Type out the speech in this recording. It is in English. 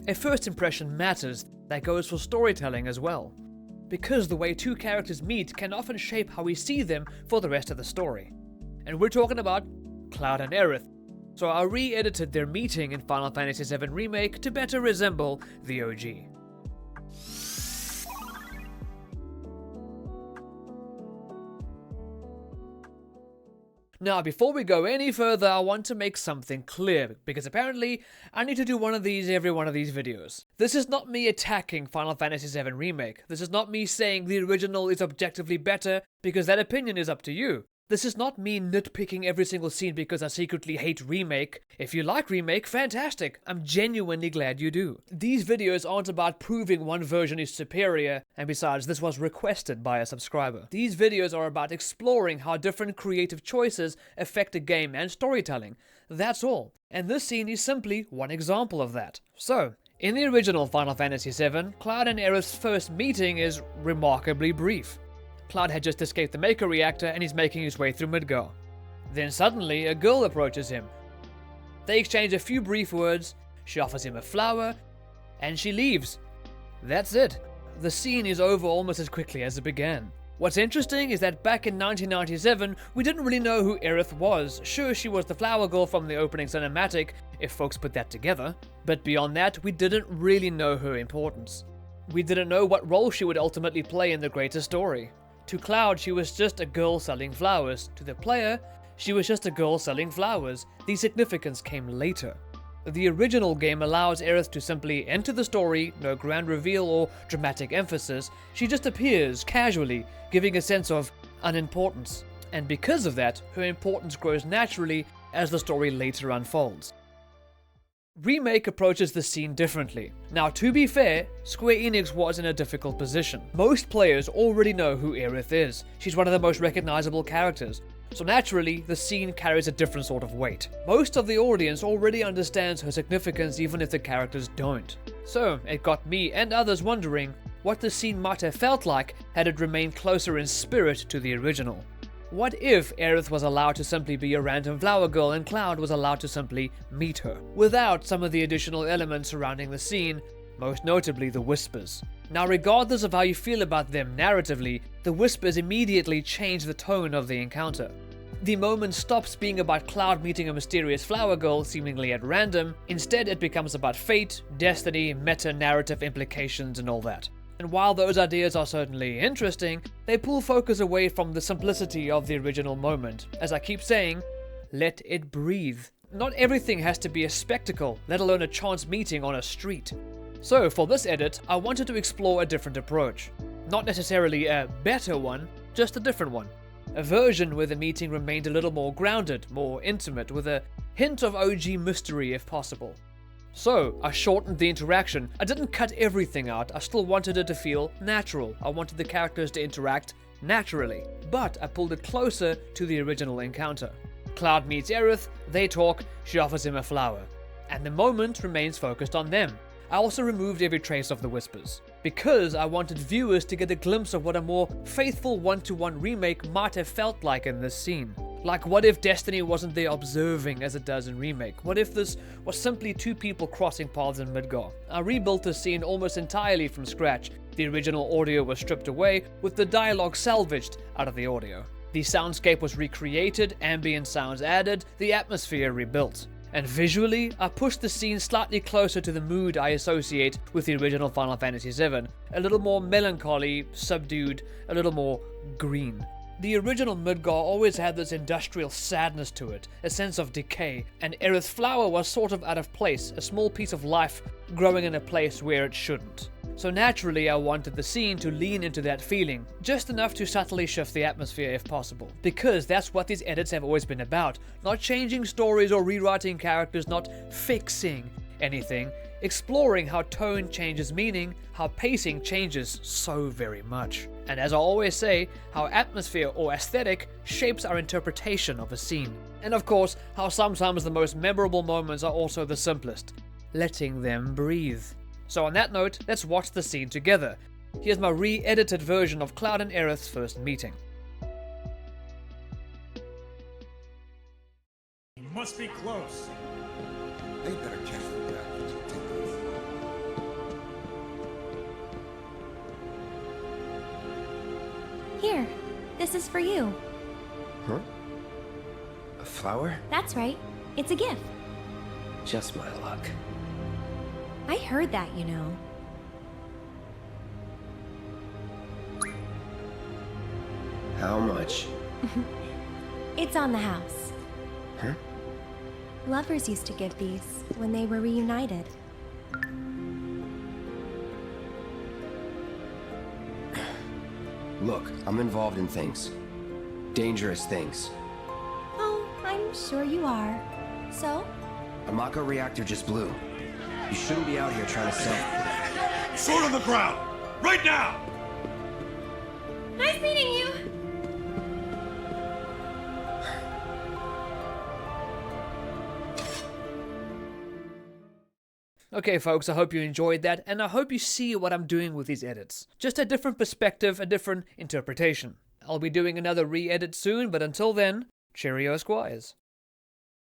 A first impression matters, that goes for storytelling as well, because the way two characters meet can often shape how we see them for the rest of the story. And we're talking about Cloud and Aerith. So I re-edited their meeting in Final Fantasy VII Remake to better resemble the OG. Now, before we go any further, I want to make something clear, because apparently I need to do one of these every one of these videos. This is not me attacking Final Fantasy VII Remake. This is not me saying the original is objectively better, because that opinion is up to you. This is not me nitpicking every single scene because I secretly hate Remake. If you like Remake, fantastic. I'm genuinely glad you do. These videos aren't about proving one version is superior, and besides, this was requested by a subscriber. These videos are about exploring how different creative choices affect a game and storytelling. That's all. And this scene is simply one example of that. So, in the original Final Fantasy VII, Cloud and Aerith's first meeting is remarkably brief. Cloud had just escaped the Maker reactor and he's making his way through Midgar. Then suddenly, a girl approaches him. They exchange a few brief words, she offers him a flower, and she leaves. That's it. The scene is over almost as quickly as it began. What's interesting is that back in 1997, we didn't really know who Aerith was. Sure, she was the flower girl from the opening cinematic, if folks put that together. But beyond that, we didn't really know her importance. We didn't know what role she would ultimately play in the greater story. To Cloud, she was just a girl selling flowers. To the player, she was just a girl selling flowers. The significance came later. The original game allows Aerith to simply enter the story, no grand reveal or dramatic emphasis. She just appears casually, giving a sense of unimportance. And because of that, her importance grows naturally as the story later unfolds. Remake approaches the scene differently. Now, to be fair, Square Enix was in a difficult position. Most players already know who Aerith is. She's one of the most recognizable characters. So naturally, the scene carries a different sort of weight. Most of the audience already understands her significance even if the characters don't. So, it got me and others wondering what the scene might have felt like had it remained closer in spirit to the original. What if Aerith was allowed to simply be a random flower girl and Cloud was allowed to simply meet her, without some of the additional elements surrounding the scene, most notably the whispers? Now, regardless of how you feel about them narratively, the whispers immediately change the tone of the encounter. The moment stops being about Cloud meeting a mysterious flower girl seemingly at random. Instead, it becomes about fate, destiny, meta-narrative implications and all that. And while those ideas are certainly interesting, they pull focus away from the simplicity of the original moment. As I keep saying, let it breathe. Not everything has to be a spectacle, let alone a chance meeting on a street. So for this edit, I wanted to explore a different approach. Not necessarily a better one, just a different one. A version where the meeting remained a little more grounded, more intimate, with a hint of OG mystery if possible. So, I shortened the interaction. I didn't cut everything out, I still wanted it to feel natural. I wanted the characters to interact naturally. But I pulled it closer to the original encounter. Cloud meets Aerith, they talk, she offers him a flower. And the moment remains focused on them. I also removed every trace of the whispers, because I wanted viewers to get a glimpse of what a more faithful one-to-one remake might have felt like in this scene. Like, what if Destiny wasn't there observing as it does in Remake? What if this was simply two people crossing paths in Midgar? I rebuilt the scene almost entirely from scratch. The original audio was stripped away, with the dialogue salvaged out of the audio. The soundscape was recreated, ambient sounds added, the atmosphere rebuilt. And visually, I pushed the scene slightly closer to the mood I associate with the original Final Fantasy VII. A little more melancholy, subdued, a little more green. The original Midgar always had this industrial sadness to it, a sense of decay, and Aerith's flower was sort of out of place, a small piece of life growing in a place where it shouldn't. So naturally, I wanted the scene to lean into that feeling, just enough to subtly shift the atmosphere if possible. Because that's what these edits have always been about, not changing stories or rewriting characters, not fixing anything, exploring how tone changes meaning, how pacing changes so very much. And as I always say, how atmosphere or aesthetic shapes our interpretation of a scene. And of course, how sometimes the most memorable moments are also the simplest, letting them breathe. So on that note, let's watch the scene together. Here's my re-edited version of Cloud and Aerith's first meeting. He must be close. They better catch the back. Here, this is for you. Huh? A flower? That's right. It's a gift. Just my luck. I heard that, you know. How much? It's on the house. Huh? Lovers used to give these when they were reunited. Look, I'm involved in things. Dangerous things. Oh, I'm sure you are. So? A Mako reactor just blew. You shouldn't be out here trying to sell. Sword on the ground! Right now! Nice meeting you! Okay folks, I hope you enjoyed that, and I hope you see what I'm doing with these edits. Just a different perspective, a different interpretation. I'll be doing another re-edit soon, but until then, cheerio Squires.